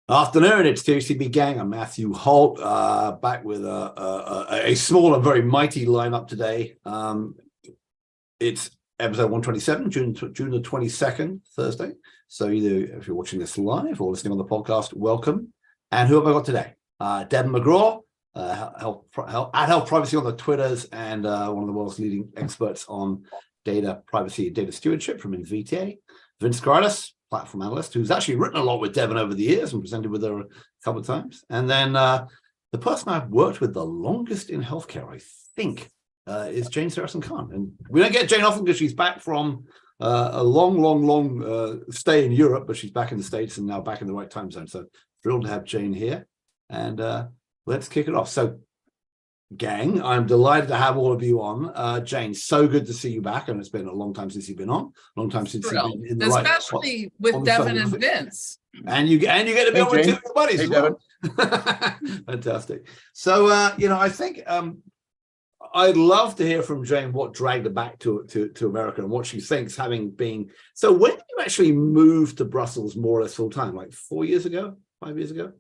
Afternoon, it's THCB gang. I'm Matthew Holt, back with a small and very mighty lineup today. It's episode 127, June the 22nd, Thursday. So either if you're watching this live or listening on the podcast, welcome. And who have I got today? Deven McGraw, Health Privacy on the Twitters, and one of the world's leading experts on data privacy and data stewardship from NVTA. Vince Kuraitis, platform analyst, who's actually written a lot with Deven over the years and presented with her a couple of times. And then the person I've worked with the longest in healthcare, I think, is Jane Sarasohn-Kahn. And we don't get Jane often because she's back from a long stay in Europe, but she's back in the States and now back in the right time zone. So thrilled to have Jane here. And let's kick it off. So, gang, I'm delighted to have all of you on. Jane, so good to see you back, and it's been a long time since you've been on. Long time since you've been in the especially with Deven and Vince. And you get to be on with two of your buddies as well. Fantastic. So I think I'd love to hear from Jane what dragged her back to America and what she thinks, having been. So when did you actually move to Brussels more or less full time? Like 4 years ago, 5 years ago?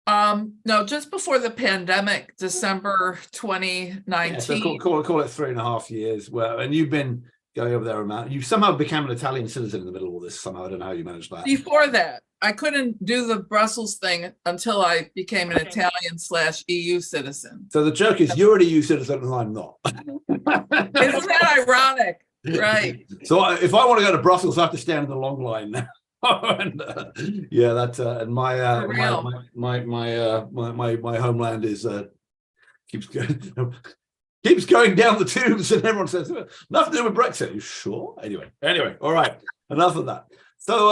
No, just before the pandemic, December 2019. Yeah, so call it 3.5 years. Well, and you've been going over there amount. You somehow became an Italian citizen in the middle of all this somehow. I don't know how you managed that. Before that, I couldn't do the Brussels thing until I became an Italian/EU citizen. So the joke is you're an EU citizen and I'm not. Isn't that ironic? Right. So if I want to go to Brussels, I have to stand in the long line now. And, yeah, that's and my homeland is keeps going down the tubes, and everyone says nothing to do with Brexit. Are you sure? Anyway, all right, enough of that. So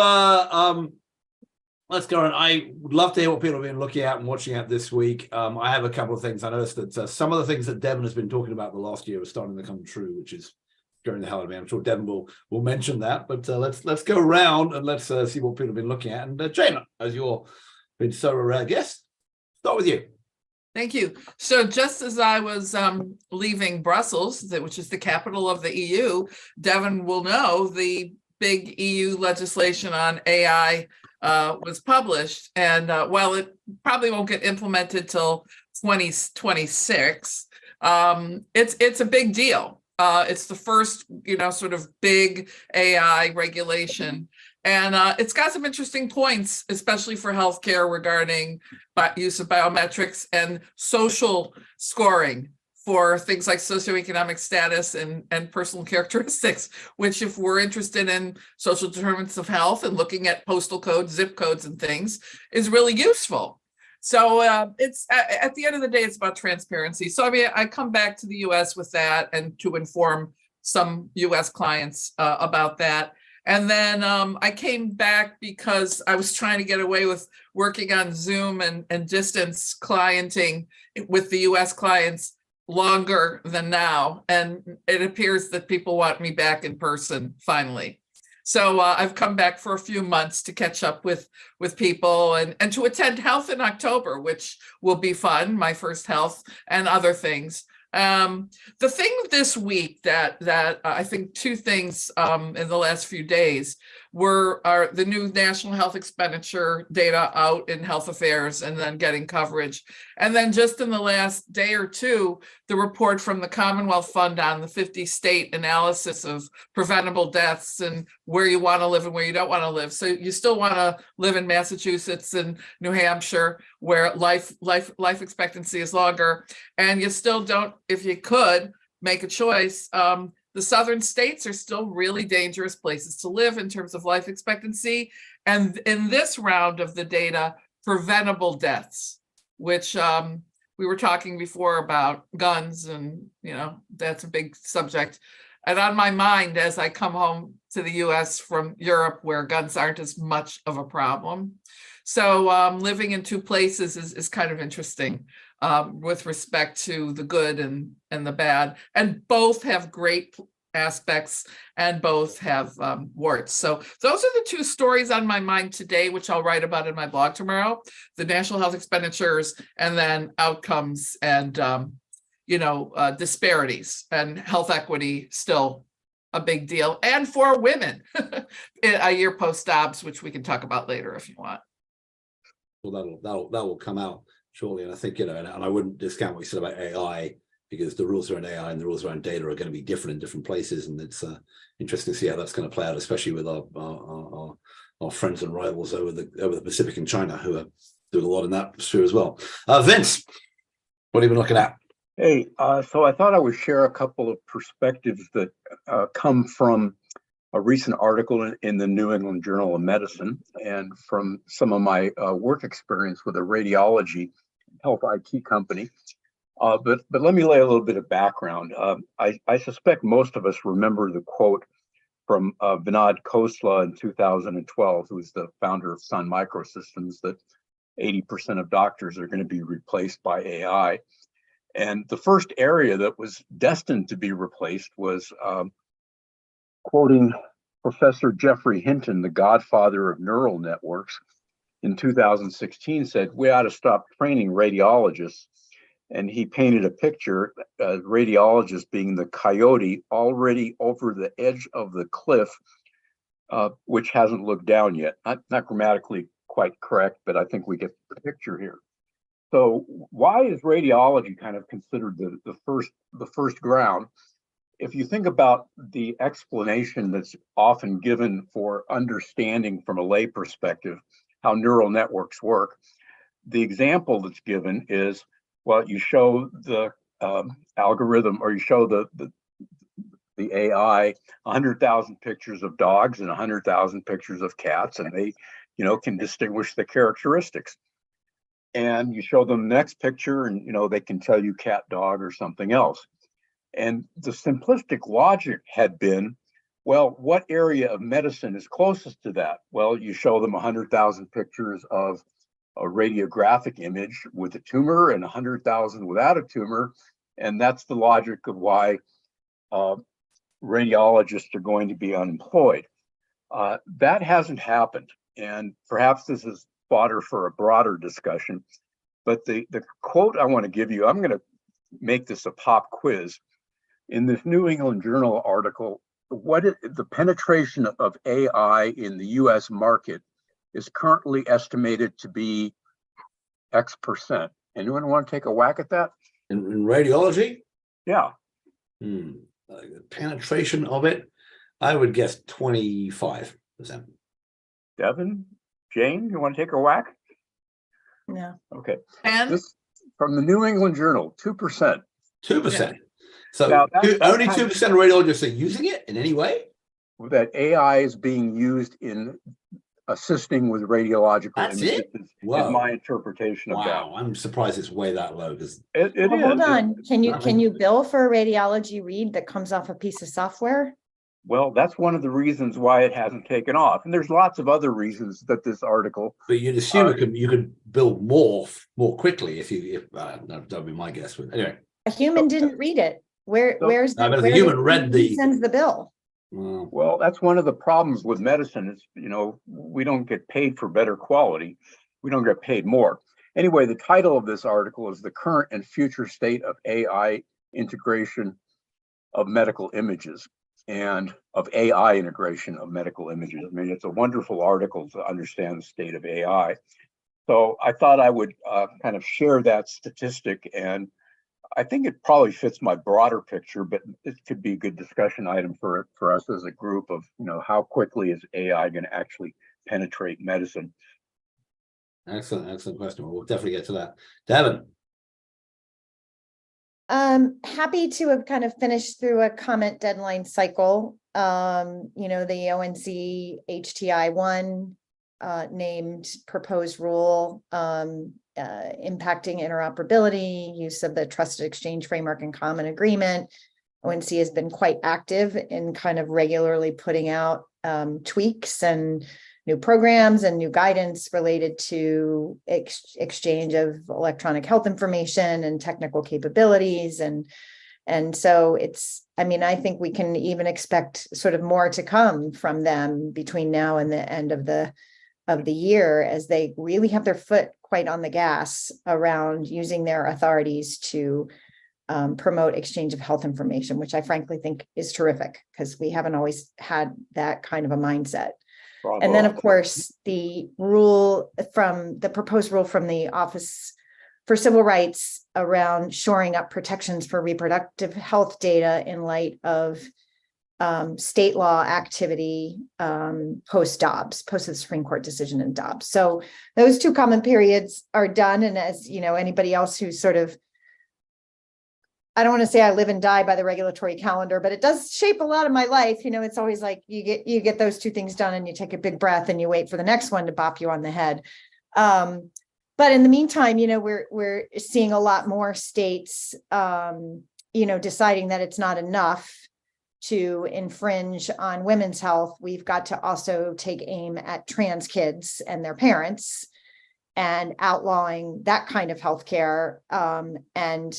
let's go on. I would love to hear what people have been looking at and watching at this week. I have a couple of things. I noticed that some of the things that Deven has been talking about the last year are starting to come true, which is scaring the hell out of me. I'm sure Deven will mention that, but let's go around and let's see what people have been looking at. And Jane, as you've been so a rare guest, start with you. Thank you. So just as I was leaving Brussels, which is the capital of the EU, Deven will know the big EU legislation on AI was published. And while it probably won't get implemented till 2026, it's a big deal. It's the first, sort of big AI regulation. And it's got some interesting points, especially for healthcare regarding use of biometrics and social scoring for things like socioeconomic status and personal characteristics, which if we're interested in social determinants of health and looking at postal codes, zip codes and things, is really useful. So it's at the end of the day, it's about transparency. So I come back to the U.S. with that and to inform some U.S. clients about that. And then I came back because I was trying to get away with working on Zoom and distance clienting with the U.S. clients longer than now. And it appears that people want me back in person finally. So I've come back for a few months to catch up with people and to attend Health in October, which will be fun, my first Health and other things. The thing this week that I think two things in the last few days are the new national health expenditure data out in Health Affairs and then getting coverage. And then just in the last day or two, the report from the Commonwealth Fund on the 50 state analysis of preventable deaths and where you want to live and where you don't want to live. So you still want to live in Massachusetts and New Hampshire, where life expectancy is longer, and you still don't, if you could make a choice, the southern states are still really dangerous places to live in terms of life expectancy. And in this round of the data, preventable deaths, which we were talking before about guns, and that's a big subject. And on my mind as I come home to the US from Europe, where guns aren't as much of a problem. So living in two places is kind of interesting with respect to the good and the bad. And both have great aspects and both have warts. So those are the two stories on my mind today, which I'll write about in my blog tomorrow: the national health expenditures and then outcomes and disparities, and health equity still a big deal, and for women a year post-Dobbs, which we can talk about later if you want. Well, that will come out shortly, and I think, and I wouldn't discount what you said about AI, because the rules around AI and the rules around data are going to be different in different places, and it's interesting to see how that's going to play out, especially with our friends and rivals over the Pacific and China, who are doing a lot in that sphere as well. Vince, what have you been looking at? Hey, so I thought I would share a couple of perspectives that come from a recent article in the New England Journal of Medicine, and from some of my work experience with a radiology health IT company. But let me lay a little bit of background. I suspect most of us remember the quote from Vinod Khosla in 2012, who was the founder of Sun Microsystems, that 80% of doctors are going to be replaced by AI. And the first area that was destined to be replaced was, quoting Professor Jeffrey Hinton, the godfather of neural networks, in 2016 said, we ought to stop training radiologists. And he painted a picture, radiologists being the coyote already over the edge of the cliff, which hasn't looked down yet. Not grammatically quite correct, but I think we get the picture here. So why is radiology kind of considered the first ground? If you think about the explanation that's often given for understanding from a lay perspective how neural networks work, the example that's given is, well, you show the algorithm, or you show the AI 100,000 pictures of dogs and 100,000 pictures of cats, and they, can distinguish the characteristics. And you show them the next picture, and they can tell you cat, dog, or something else. And the simplistic logic had been, well, what area of medicine is closest to that? Well, you show them 100,000 pictures of a radiographic image with a tumor and 100,000 without a tumor, and that's the logic of why radiologists are going to be unemployed. That hasn't happened, and perhaps this is fodder for a broader discussion, but the quote I want to give you, I'm going to make this a pop quiz. In this New England Journal article, the penetration of AI in the US market is currently estimated to be X percent. Anyone want to take a whack at that? In radiology? Yeah. The penetration of it, I would guess 25%. Deven, Jane, you want to take a whack? Yeah. Okay. And this from the New England Journal, 2%. 2%. Yeah. So Now, only 2% of radiologists are using it in any way? That AI is being used in assisting with radiological That's images it? is Whoa. my interpretation of that. Wow, I'm surprised it's way that low. It Well, hold is. on. Can nothing. you bill for a radiology read that comes off a piece of software? Well, that's one of the reasons why it hasn't taken off. And there's lots of other reasons that this article. But you'd assume you could build more quickly if that would be my guess. But anyway. A human didn't read it. Where's No, but the human read who sends the bill? Well, that's one of the problems with medicine is, we don't get paid for better quality. We don't get paid more. Anyway, the title of this article is The Current and Future State of AI Integration of Medical Images, and of AI integration of medical images. I mean, it's a wonderful article to understand the state of AI. So I thought I would kind of share that statistic, and I think it probably fits my broader picture, but it could be a good discussion item for us as a group of, how quickly is AI going to actually penetrate medicine? Excellent question. We'll definitely get to that. Deven. Happy to have kind of finished through a comment deadline cycle. The ONC HTI-1 named proposed rule impacting interoperability, use of the trusted exchange framework and common agreement. ONC has been quite active in kind of regularly putting out tweaks and new programs and new guidance related to exchange of electronic health information and technical capabilities. And so I think we can even expect sort of more to come from them between now and the end of the year, as they really have their foot quite on the gas around using their authorities to promote exchange of health information, which I frankly think is terrific, because we haven't always had that kind of a mindset. And then, of course, the proposed rule from the Office for Civil Rights around shoring up protections for reproductive health data in light of state law activity post Dobbs, post the Supreme Court decision in Dobbs. So those two comment periods are done. And as you know, anybody else who's sort of, I don't want to say I live and die by the regulatory calendar, but it does shape a lot of my life. You know, it's always like you get those two things done and you take a big breath and you wait for the next one to bop you on the head. But in the meantime, you know, we're seeing a lot more states, you know, deciding that it's not enough to infringe on women's health. We've got to also take aim at trans kids and their parents and outlawing that kind of healthcare, and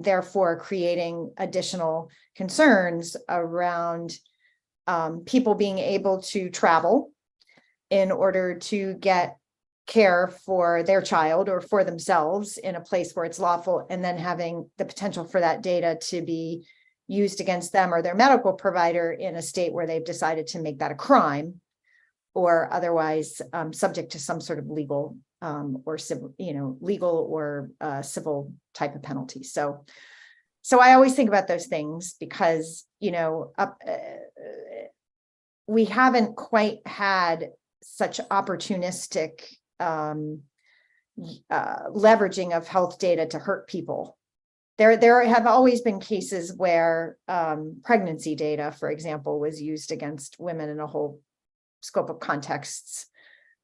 therefore creating additional concerns around people being able to travel in order to get care for their child or for themselves in a place where it's lawful, and then having the potential for that data to be used against them or their medical provider in a state where they've decided to make that a crime, or otherwise subject to some sort of legal or civil, you know, legal or civil type of penalty. So I always think about those things because, you know, we haven't quite had such opportunistic leveraging of health data to hurt people. There have always been cases where pregnancy data, for example, was used against women in a whole scope of contexts.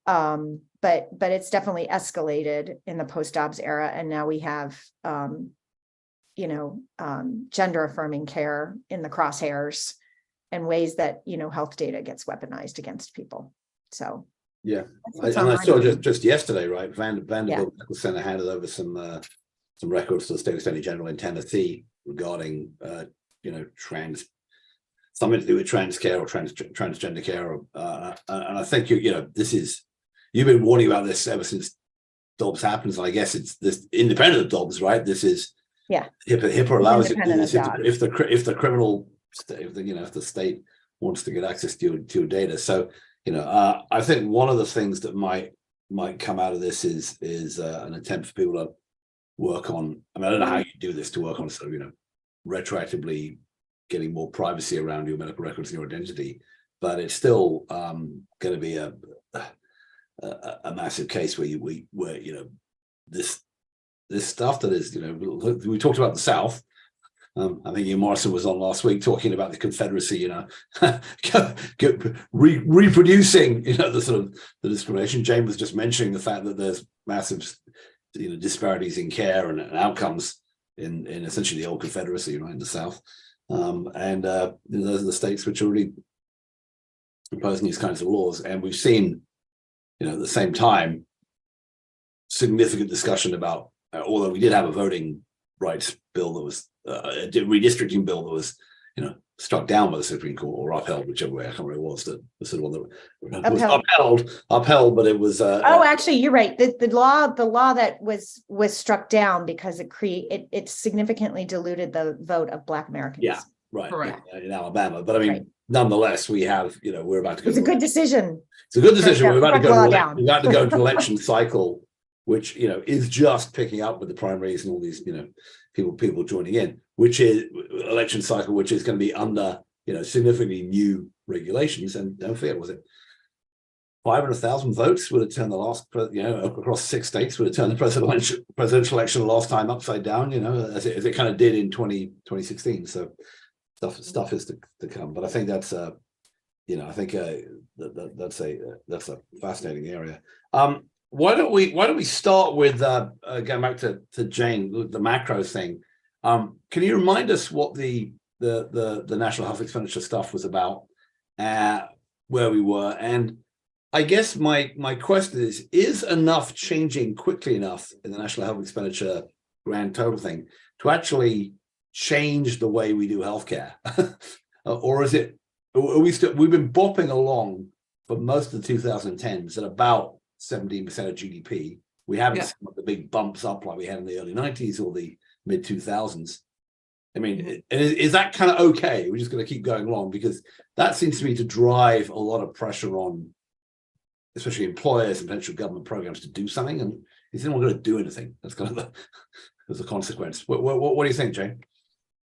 But it's definitely escalated in the post-Dobbs era. And now we have, you know, gender affirming care in the crosshairs and ways that, you know, health data gets weaponized against people. So. Yeah. And I saw just yesterday, right, Vanderbilt Medical Center handed over some records to the state attorney general in Tennessee regarding, you know, something to do with trans care or transgender care. And I think, you know, you've been warning about this ever since Dobbs happens. And I guess it's this independent of Dobbs, right? This is, HIPAA allows it if the criminal, if the state wants to get access to your data. So, you know, I think one of the things that might come out of this is an attempt for people to work on. I mean, I don't know how you do this, to work on sort of, you know, retroactively getting more privacy around your medical records and your identity, but it's still going to be a massive case where you know, this stuff that is, you know, we talked about the South. I think Ian Morrison was on last week talking about the Confederacy, you know, reproducing, you know, the sort of the discrimination. Jane was just mentioning the fact that there's massive, you know, disparities in care and outcomes in essentially the old Confederacy, right, in the South. And those are the states which are really imposing these kinds of laws. And we've seen, you know, at the same time, significant discussion about, although we did have a voting rights bill that was a redistricting bill that was, you know, struck down by the Supreme Court or upheld, whichever way. I can't remember what it was. The sort of one that was upheld, but it was. Actually, you're right. The law that was struck down because it significantly diluted the vote of Black Americans. Yeah, right. Correct. In Alabama, but I mean, nonetheless, we have, you know, we're about to go. It's a good decision. It's a good decision. We're about to go. We're about to go into an election cycle, which, you know, is just picking up with the primaries and all these, you know, people joining in, which is election cycle, which is going to be under, you know, significantly new regulations. And don't forget, was it 500,000 votes would have turned the last, you know, across 6 states would have turned the presidential election last time upside down, you know, as it kind of did in 2016. So stuff is to come. But I think that's you know, I think that's a fascinating area. Why don't we start with going back to Jane, the macro thing? Can you remind us what the national health expenditure stuff was about, where we were? And I guess my question is enough changing quickly enough in the national health expenditure grand total thing to actually change the way we do healthcare? Or is it, we've been bopping along for most of the 2010s at about 17% of GDP. We haven't seen the big bumps up like we had in the early 90s or the mid 2000s. I mean, is that kind of okay? We're just going to keep going along, because that seems to me to drive a lot of pressure on especially employers and potential government programs to do something, and is anyone going to do anything? That's kind of the consequence. What do you think, Jane?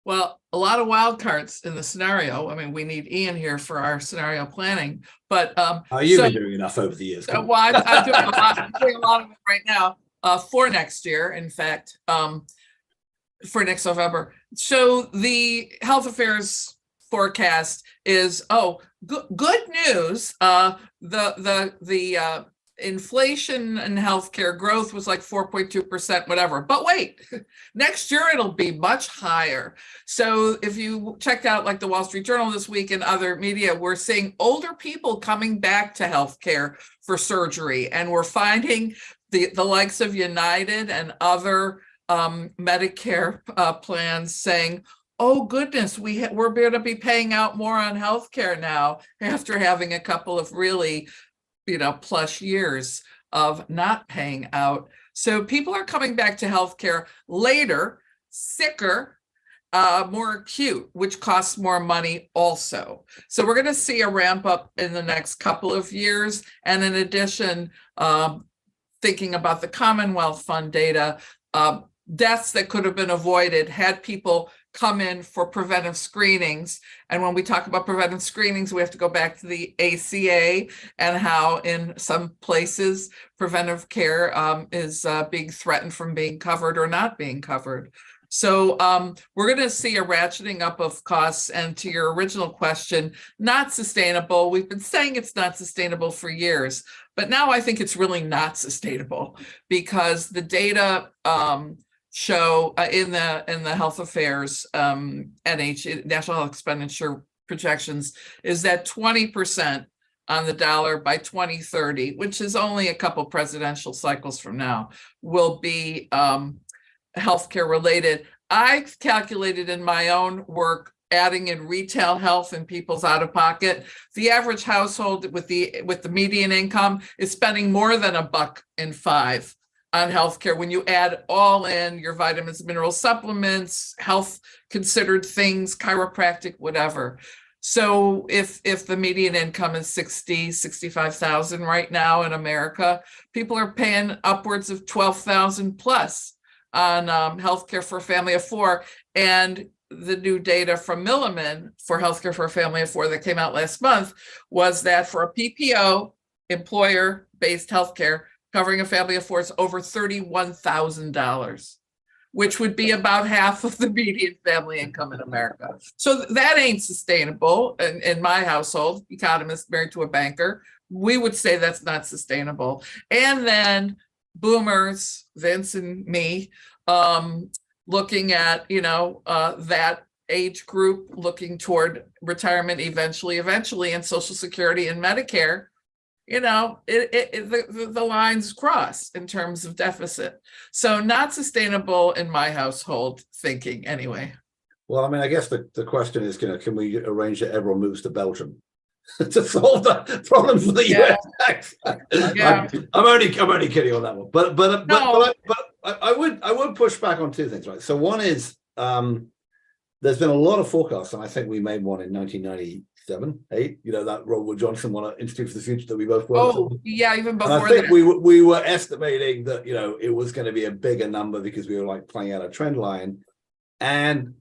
Well, a lot of wild cards in the scenario. I mean, we need Ian here for our scenario planning, but You've been doing enough over the years. well, I'm doing a lot of it right now for next year. In fact, for next November. So the health affairs forecast is good news. The inflation and healthcare growth was like 4.2%, whatever. But wait, next year it'll be much higher. So if you checked out like the Wall Street Journal this week and other media, we're seeing older people coming back to healthcare for surgery, and we're finding the likes of United and other Medicare plans saying, oh goodness, we're going to be paying out more on healthcare now after having a couple of really plush years of not paying out. So people are coming back to healthcare later, sicker, more acute, which costs more money also. So we're going to see a ramp up in the next couple of years. And in addition, thinking about the Commonwealth Fund data, deaths that could have been avoided had people come in for preventive screenings. And when we talk about preventive screenings, we have to go back to the ACA and how in some places preventive care is being threatened from being covered or not being covered. So we're going to see a ratcheting up of costs. And to your original question, not sustainable. We've been saying it's not sustainable for years, but now I think it's really not sustainable because the data show in the health affairs National Health Expenditure projections is that 20% on the dollar by 2030, which is only a couple presidential cycles from now, will be healthcare related. I've calculated in my own work, adding in retail health and people's out of pocket, the average household with the median income is spending more than $1.05 on healthcare when you add all in your vitamins, mineral supplements, health considered things, chiropractic, whatever. So if the median income is 65,000 right now in America, people are paying upwards of 12,000 plus on healthcare for a family of four. And the new data from Milliman for healthcare for a family of four that came out last month was that for a PPO, employer-based healthcare, covering a family of four is over $31,000, which would be about half of the median family income in America. So that ain't sustainable. In my household, economist married to a banker, we would say that's not sustainable. And then boomers, Vince and me, looking at, that age group looking toward retirement eventually, and Social Security and Medicare, the lines cross in terms of deficit. So not sustainable in my household thinking anyway. Well, I mean, I guess the question is, can we arrange that everyone moves to Belgium to solve the problem for the US? Yeah. I'm only kidding on that one. But I would push back on two things, right? So one is there's been a lot of forecasts, and I think we made one in 1997, 8. That Robert Johnson one, Institute for the Future, that we both worked on. Yeah, even before and I think we were estimating that it was going to be a bigger number because we were like playing out a trend line, and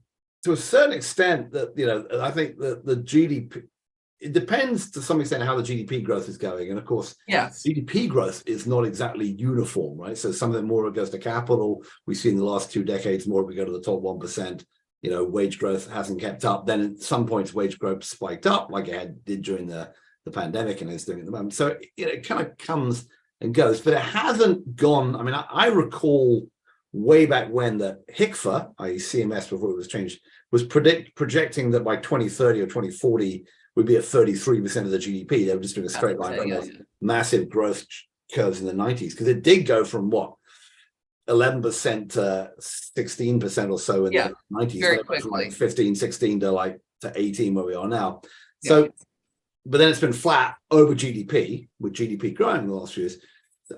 to a certain extent that I think that the GDP, it depends to some extent how the GDP growth is going, and of course, yes, GDP growth is not exactly uniform, right? So some of it more goes to capital. We've seen the last 2 decades more we go to the top 1%. Wage growth hasn't kept up. Then at some points, wage growth spiked up like it did during the pandemic and is doing at the moment. So it kind of comes and goes, but it hasn't gone. I mean, I recall way back when the HICFA, i.e. CMS before it was changed, was projecting that by 2030 or 2040, we'd be at 33% of the GDP. They were just doing a straight line from those massive growth curves in the 90s, because it did go from 11% to 16% or so in the 90s, very from quickly. like 15, 16 to 18 where we are now. So, but then it's been flat over GDP, with GDP growing in the last few years.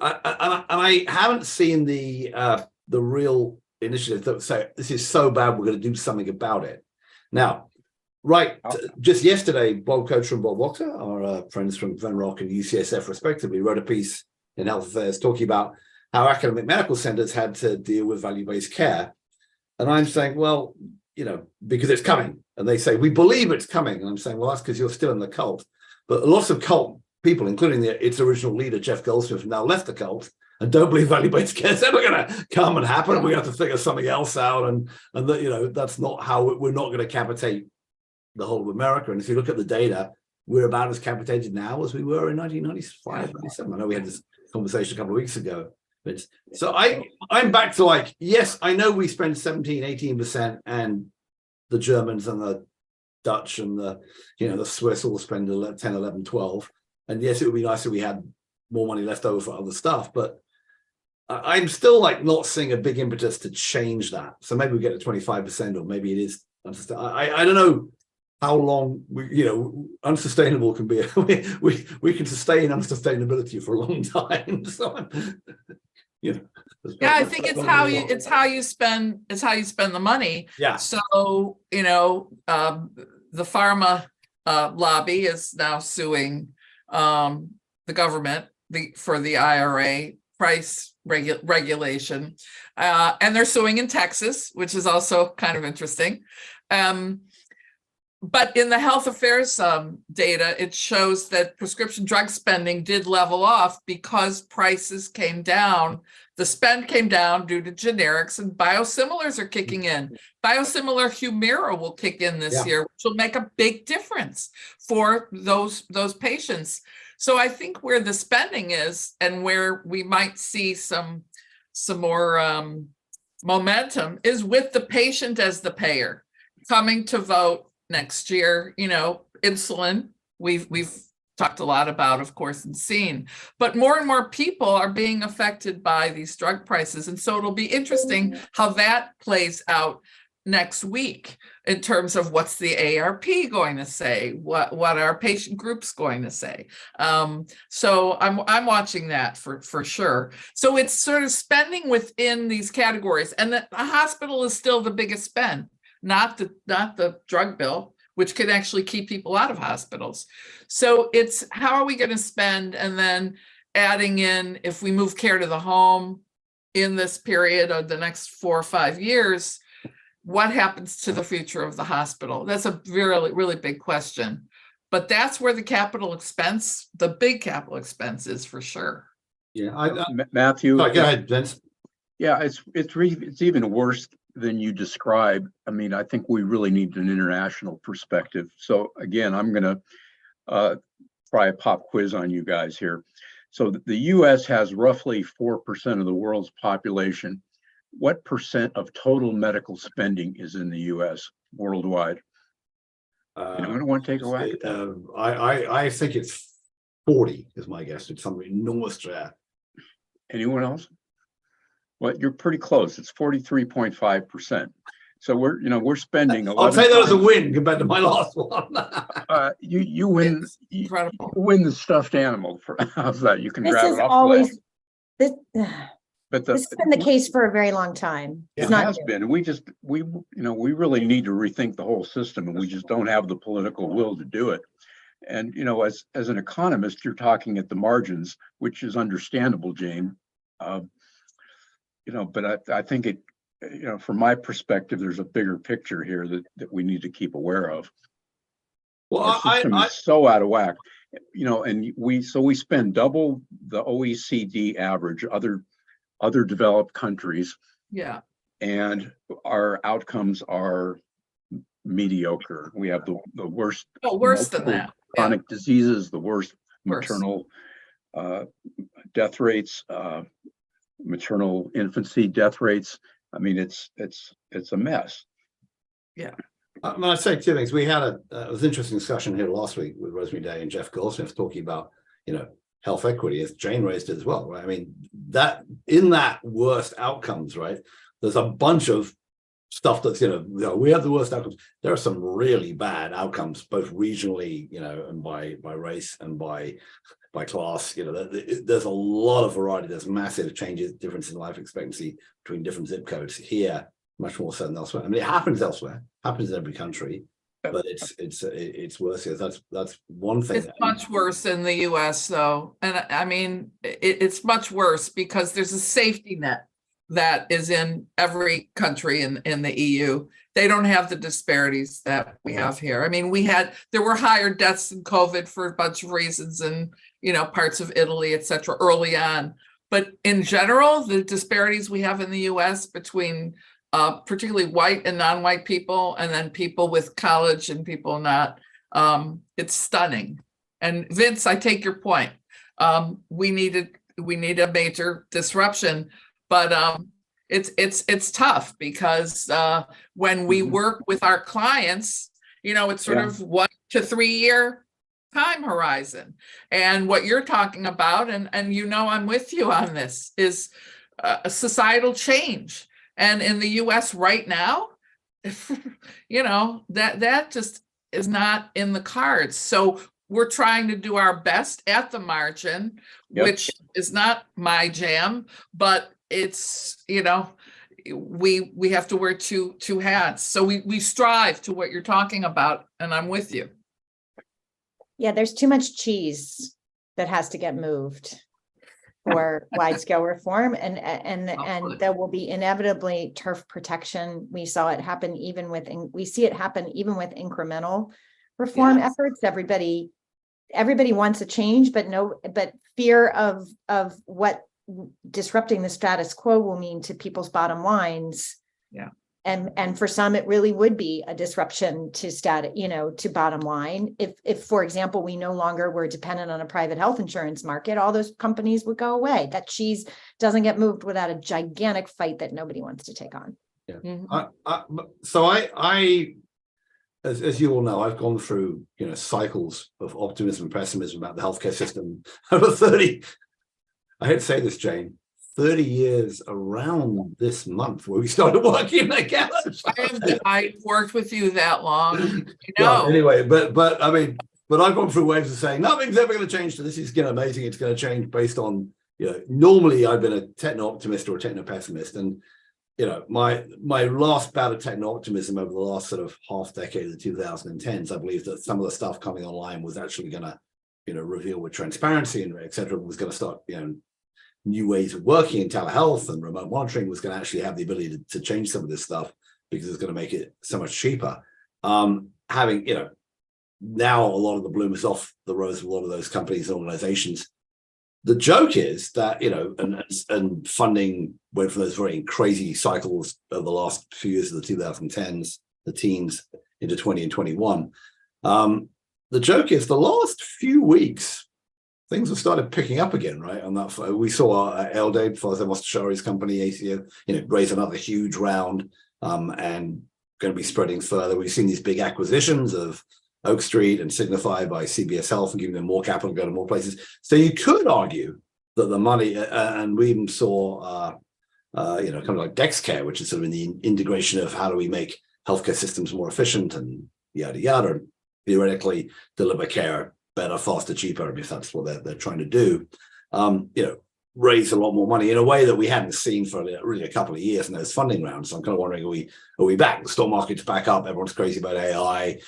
I haven't seen the real initiative that say this is so bad we're going to do something about it. Now, Right. Just yesterday, Bob Coacher and Bob Wachter, our friends from Venrock and UCSF respectively, wrote a piece in Health Affairs talking about how academic medical centers had to deal with value-based care. And I'm saying, well, because it's coming. And they say, we believe it's coming. And I'm saying, well, that's because you're still in the cult. But lots of cult people, including its original leader, Jeff Goldsmith, have now left the cult and don't believe value-based care is ever going to come and happen. And we have to figure something else out. And that, that's not how we're not going to capitate the whole of America. And if you look at the data, we're about as capitated now as we were in 1995, 97. I know we had this conversation a couple of weeks ago. But so I'm back to yes, I know we spend 17, 18%, and the Germans and the Dutch and the Swiss all spend 10, 11, 12. And yes, it would be nice if we had more money left over for other stuff, but I'm still not seeing a big impetus to change that. So maybe we get to 25%, or maybe it is. I don't know how long unsustainable can be. we can sustain unsustainability for a long time. So I think it's how you spend the money. Yeah. So the pharma lobby is now suing the government for the IRA price regulation, and they're suing in Texas, which is also kind of interesting. But in the health affairs data, it shows that prescription drug spending did level off because prices came down. The spend came down due to generics, and biosimilars are kicking in. Biosimilar Humira will kick in this year, which will make a big difference for those patients. So I think where the spending is and where we might see some more momentum is with the patient as the payer coming to vote next year. Insulin, we've talked a lot about, of course, and seen, but more and more people are being affected by these drug prices. And so it'll be interesting how that plays out next week in terms of what's the ARP going to say, what are patient groups going to say. So I'm watching that for sure. So it's sort of spending within these categories, and the hospital is still the biggest spend, not the drug bill, which can actually keep people out of hospitals. So it's how are we going to spend, and then adding in, if we move care to the home in this period of the next 4 or 5 years, what happens to the future of the hospital? That's a really, really big question. But that's where the big capital expense is for sure. Yeah, Matthew. Go ahead, Vince. Yeah, it's even worse than you describe. I mean, I think we really need an international perspective. So again, I'm going to try a pop quiz on you guys here. So the U.S. has roughly 4% of the world's population. What percent of total medical spending is in the U.S. worldwide? Anyone want to take a whack at that? I think it's 40 is my guess. It's something enormous there. Anyone else? Well, you're pretty close. It's 43.5%. So we're spending. I'll take that as a win compared to my last one. You win. You win the stuffed animal. How's that? You can grab it off the leg. But this has been the case for a very long time. It has been. We really need to rethink the whole system, and we just don't have the political will to do it. And as an economist, you're talking at the margins, which is understandable, Jane. But I think it, from my perspective, there's a bigger picture here that we need to keep aware of. Well, our system is so out of whack, and we spend double the OECD average, other developed countries. Yeah. And our outcomes are mediocre. We have the worst. Oh, worse than that. Chronic diseases, the worst maternal death rates, maternal infancy death rates. I mean, it's a mess. Yeah. I'd say two things. We had it was an interesting discussion here last week with Rosemary Day and Jeff Goldsmith talking about, health equity, as Jane raised it as well, right? I mean, that in that worst outcomes, right? There's a bunch of stuff that's, we have the worst outcomes. There are some really bad outcomes, both regionally, and by race and by class. There's a lot of variety. There's massive changes, difference in life expectancy between different zip codes here, much more so than elsewhere. I mean, it happens elsewhere, happens in every country. but it's worse here. That's one thing. It's much worse in the US though. And I mean, it's much worse because there's a safety net that is in every country in the EU. They don't have the disparities that we have here. I mean, there were higher deaths in COVID for a bunch of reasons in, parts of Italy, et cetera, early on. But in general, the disparities we have in the US between particularly white and non-white people, and then people with college and people not, it's stunning. And Vince, I take your point. We need a major disruption, but it's tough because when we work with our clients, it's sort of 1 to 3 year time horizon. And what you're talking about, and I'm with you on this, is a societal change. And in the US right now, that just is not in the cards. So we're trying to do our best at the margin, which is not my jam, but it's, we have to wear two hats. So we strive to what you're talking about, and I'm with you. Yeah, there's too much cheese that has to get moved for wide-scale reform, and there will be inevitably turf protection. We see it happen even with incremental reform efforts. Everybody wants a change, but fear of what disrupting the status quo will mean to people's bottom lines. Yeah. And for some, it really would be a disruption to to bottom line. If, for example, we no longer were dependent on a private health insurance market, all those companies would go away. That cheese doesn't get moved without a gigantic fight that nobody wants to take on. Yeah. So I, as you all know, I've gone through, cycles of optimism and pessimism about the healthcare system over 30. I hate to say this, Jane. 30 years around this month where we started working together. I worked with you that long. Yeah, anyway, but I've gone through waves of saying nothing's ever going to change. So this is amazing. It's going to change based on, normally I've been a techno-optimist or a techno-pessimist. And, my last bout of techno-optimism over the last sort of half decade of the 2010s, I believe that some of the stuff coming online was actually going to, reveal with transparency and et cetera, was going to start, new ways of working in telehealth, and remote monitoring was going to actually have the ability to change some of this stuff because it's going to make it so much cheaper. Having, now a lot of the bloom is off the rose of a lot of those companies and organizations. The joke is that, and funding went from those very crazy cycles over the last few years of the 2010s, the teens into 20 and 21. The joke is the last few weeks, things have started picking up again, right? On that, we saw Eldade, Farzad Mostashari's company, ACO, raise another huge round, and going to be spreading further. We've seen these big acquisitions of Oak Street and Signify by CBS Health and giving them more capital to go to more places. So you could argue that the money, and we even saw, kind of like DexCare, which is sort of in the integration of how do we make healthcare systems more efficient and yada yada, and theoretically deliver care better, faster, cheaper, if that's what they're trying to do, raise a lot more money in a way that we hadn't seen for really a couple of years in those funding rounds. So I'm kind of wondering, are we back? The stock market's back up. Everyone's crazy about AI.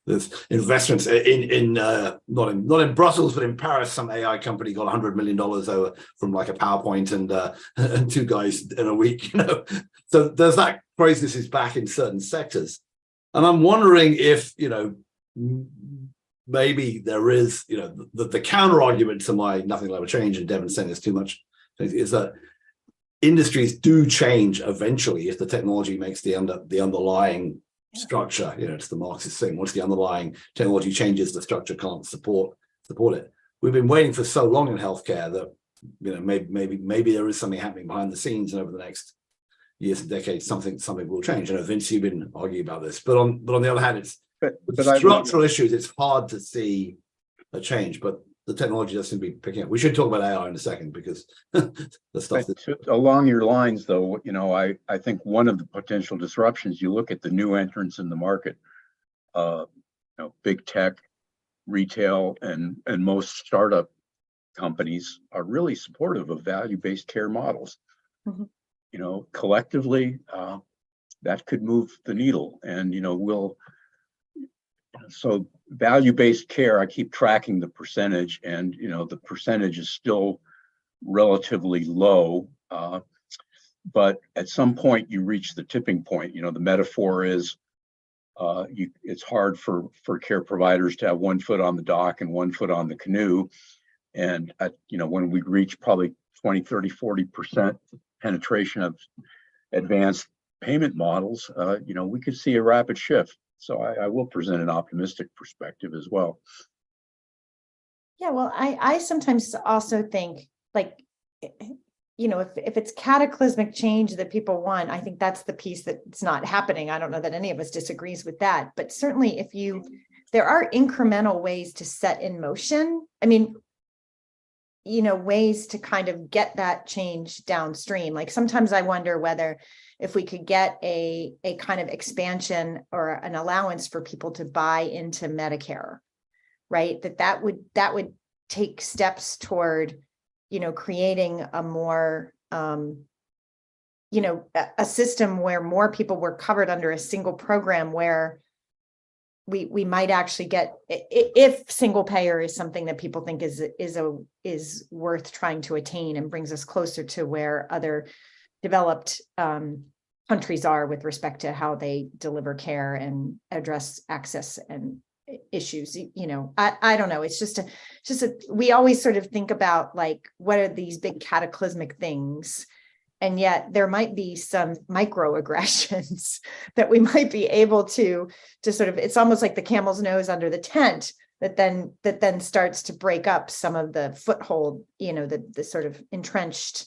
There's investments in not in Brussels, but in Paris. Some AI company got $100 million over from like a PowerPoint and two guys in a week. So there's that craziness is back in certain sectors, and I'm wondering if maybe there is, the counter argument to my nothing will ever change, and Deven saying there's too much, is that industries do change eventually if the technology makes the underlying structure, it's the Marxist thing. Once the underlying technology changes, the structure can't support it. We've been waiting for so long in healthcare that maybe there is something happening behind the scenes, and over the next years and decades, something will change. Vince, you've been arguing about this, but on the other hand, it's structural issues. It's hard to see a change, but the technology does seem to be picking up. We should talk about AI in a second because the stuff along your lines, though, I think one of the potential disruptions, you look at the new entrants in the market, big tech, retail, and most startup companies are really supportive of value-based care models. Mm-hmm. Collectively, that could move the needle, and So value-based care, I keep tracking the percentage, and the percentage is still relatively low. But at some point you reach the tipping point. The metaphor is it's hard for care providers to have one foot on the dock and one foot on the canoe. And when we reach probably 20, 30, 40% penetration of advanced payment models, we could see a rapid shift. So I will present an optimistic perspective as well. Yeah, well, I sometimes also think, like, if it's cataclysmic change that people want, I think that's the piece that's not happening. I don't know that any of us disagrees with that, but certainly there are incremental ways to set in motion. I mean, ways to kind of get that change downstream. Like sometimes I wonder whether if we could get a kind of expansion or an allowance for people to buy into Medicare, right? That would take steps toward, creating a more, a system where more people were covered under a single program, where we might actually get, if single payer is something that people think is worth trying to attain and brings us closer to where other developed countries are with respect to how they deliver care and address access and issues. I don't know. It's just we always sort of think about, like, what are these big cataclysmic things? And yet there might be some microaggressions that we might be able to sort of, it's almost like the camel's nose under the tent that then starts to break up some of the foothold, the sort of entrenched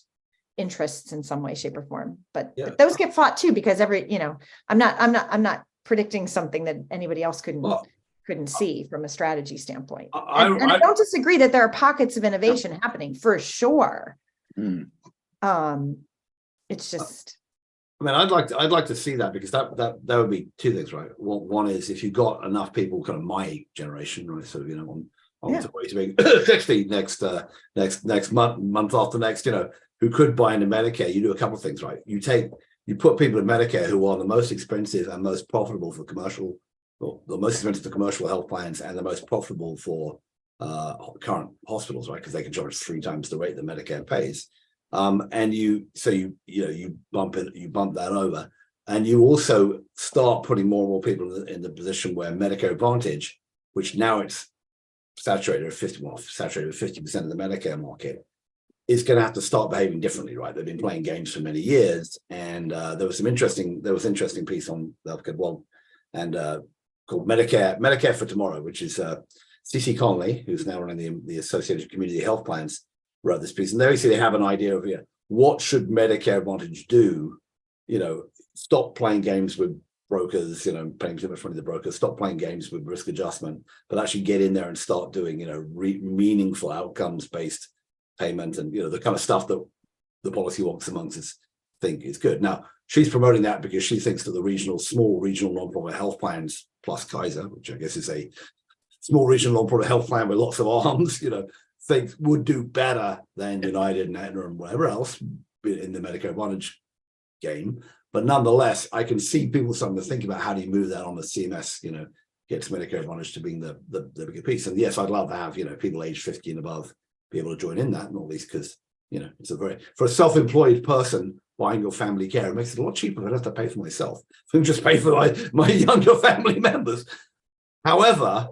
interests in some way, shape, or form. But those get fought too, because I'm not predicting something that anybody else couldn't see from a strategy standpoint. And I don't disagree that there are pockets of innovation happening for sure. It's just, I mean, I'd like to see that, because that would be two things, right? One is, if you've got enough people, kind of my generation, right? So on the way to being 60 next month after next, who could buy into Medicare, you do a couple of things, right? You put people in Medicare who are the most expensive and most profitable for commercial, or the most expensive for commercial health plans, and the most profitable for current hospitals, right? Because they can charge 3 times the rate that Medicare pays. And you bump that over, and you also start putting more and more people in the position where Medicare Advantage, which now it's saturated with 50% of the Medicare market, is going to have to start behaving differently, right? They've been playing games for many years, and there was interesting piece on the healthcare world, and called Medicare for Tomorrow, which is CC Conley, who's now running the Associated Community Health Plans, wrote this piece, and they have an idea of what should Medicare Advantage do. Stop playing games with brokers, paying too much money to the brokers, stop playing games with risk adjustment, but actually get in there and start doing meaningful outcomes-based payment, and the kind of stuff that the policy wonks amongst us think is good. Now, she's promoting that because she thinks that the small regional non-profit health plans plus Kaiser, which I guess is a small regional non-profit health plan with lots of arms, think would do better than United and Aetna and whatever else in the Medicare Advantage game. But nonetheless, I can see people starting to think about how do you move that on the CMS, gets Medicare Advantage to being the bigger piece. And yes, I'd love to have, people age 50 and above be able to join in that, not least because, it's for a self-employed person buying your family care, it makes it a lot cheaper. I don't have to pay for myself. I can just pay for my younger family members. However,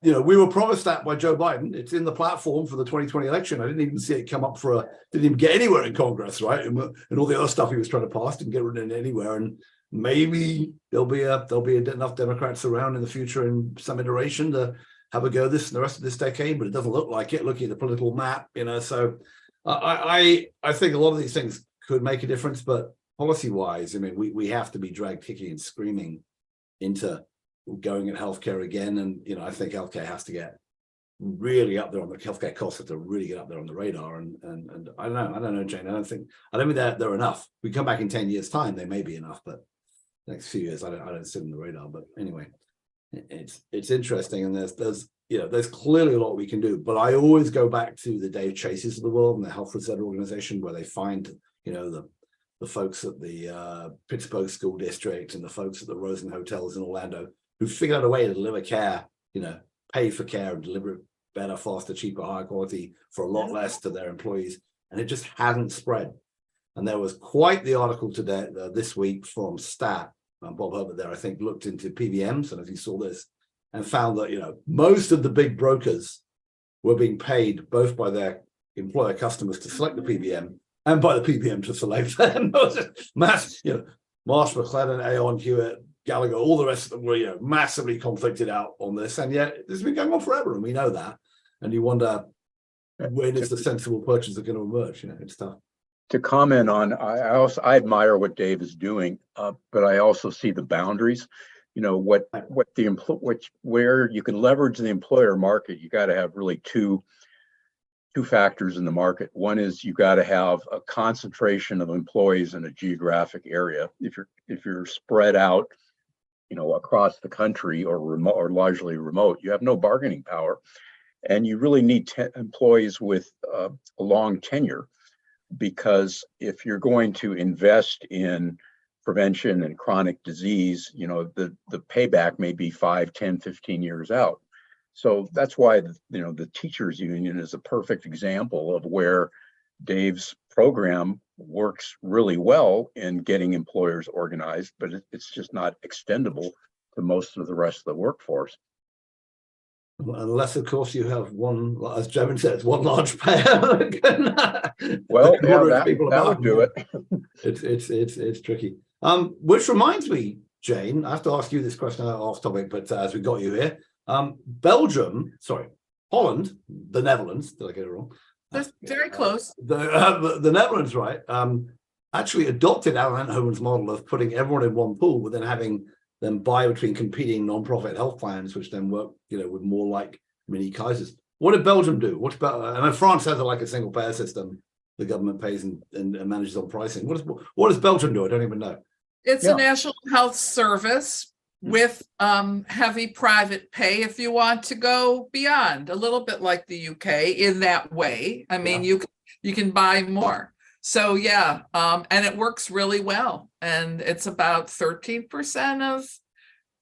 we were promised that by Joe Biden. It's in the platform for the 2020 election. I didn't even see it come up didn't even get anywhere in Congress, right? And all the other stuff he was trying to pass didn't get written in anywhere. And maybe there'll be enough Democrats around in the future in some iteration to have a go at this in the rest of this decade, but it doesn't look like it, looking at the political map, So I think a lot of these things could make a difference, but policy-wise, I mean, we have to be dragged kicking and screaming into going at healthcare again. And, I think healthcare has to get really up there on the healthcare costs have to really get up there on the radar. And I don't know, Jane, I don't think they're enough. We come back in 10 years time, they may be enough, but next few years, I don't sit on the radar. But anyway, it's interesting. And there's clearly a lot we can do, but I always go back to the Dave Chases of the world and the Health Reset Organization, where they find, the folks at the Pittsburgh School District and the folks at the Rosen Hotels in Orlando who figured out a way to deliver care, pay for care and deliver it better, faster, cheaper, higher quality for a lot less to their employees. And it just hadn't spread. And there was quite the article today, this week from Stat, Bob Herbert there, I think, looked into PBMs, and if you saw this, and found that, most of the big brokers were being paid both by their employer customers to select the PBM and by the PBM to select them. Marsh, McLennan, Aon, Hewitt, Gallagher, all the rest of them were, massively conflicted out on this. And yet this has been going on forever, and we know that. And you wonder, when is the sensible purchaser going to emerge? It's tough. To comment on, I admire what Dave is doing, but I also see the boundaries. Where you can leverage the employer market, you got to have really two factors in the market. One is you got to have a concentration of employees in a geographic area. If you're spread out, across the country or remote or largely remote, you have no bargaining power, and you really need employees with a long tenure. Because if you're going to invest in prevention and chronic disease, the payback may be 5, 10, 15 years out. So that's why, the teachers union is a perfect example of where Dave's program works really well in getting employers organized, but it's just not extendable to most of the rest of the workforce. Unless, of course, you have one, as Jevon says, one large payer. Well, that would do it. It's tricky. Which reminds me, Jane, I have to ask you this question off topic, but as we got you here, Holland, the Netherlands, did I get it wrong? That's very close. The Netherlands, right, actually adopted Alan Homan's model of putting everyone in one pool, but then having them buy between competing non-profit health plans, which then work, with more like mini Kaisers. What did Belgium do? I know France has a single payer system. The government pays and manages on pricing. What does Belgium do? I don't even know. It's a national health service with heavy private pay if you want to go beyond, a little bit like the UK in that way. I mean, you can buy more. So and it works really well. And it's about 13%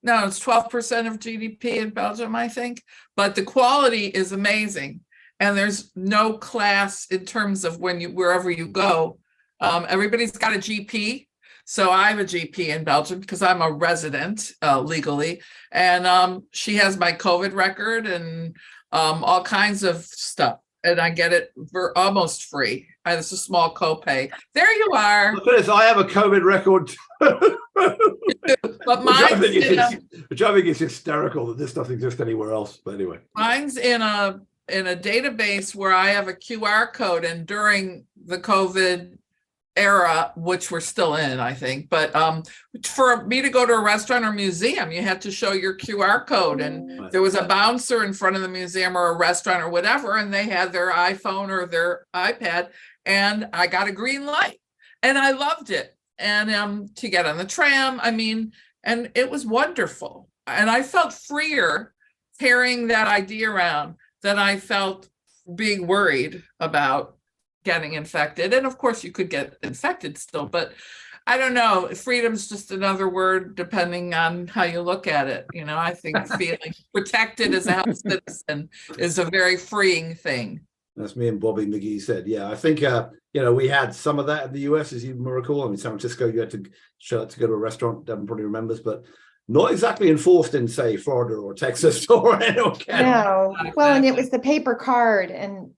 it's 12% of GDP in Belgium, I think. But the quality is amazing. And there's no class in terms of wherever you go. Everybody's got a GP. So I have a GP in Belgium because I'm a resident legally. And she has my COVID record and all kinds of stuff. And I get it for almost free. It's a small copay. There you are. Look at this. I have a COVID record. But which I think is hysterical that this doesn't exist anywhere else. But anyway, mine's in a database where I have a QR code, and during the COVID era, which we're still in, I think, but for me to go to a restaurant or museum, you had to show your QR code, and there was a bouncer in front of the museum or a restaurant or whatever, and they had their iPhone or their iPad, and I got a green light, and I loved it. And to get on the tram, and it was wonderful, and I felt freer carrying that idea around than I felt being worried about getting infected. And of course you could get infected still, but I don't know, freedom's just another word depending on how you look at it. I think feeling protected as a health citizen is a very freeing thing. That's me and Bobby McGee said. I think we had some of that in the US, as you may recall. San Francisco, you had to show up to go to a restaurant. Devon probably remembers, but not exactly enforced in, say, Florida or Texas or No. Well, and it was the paper card, and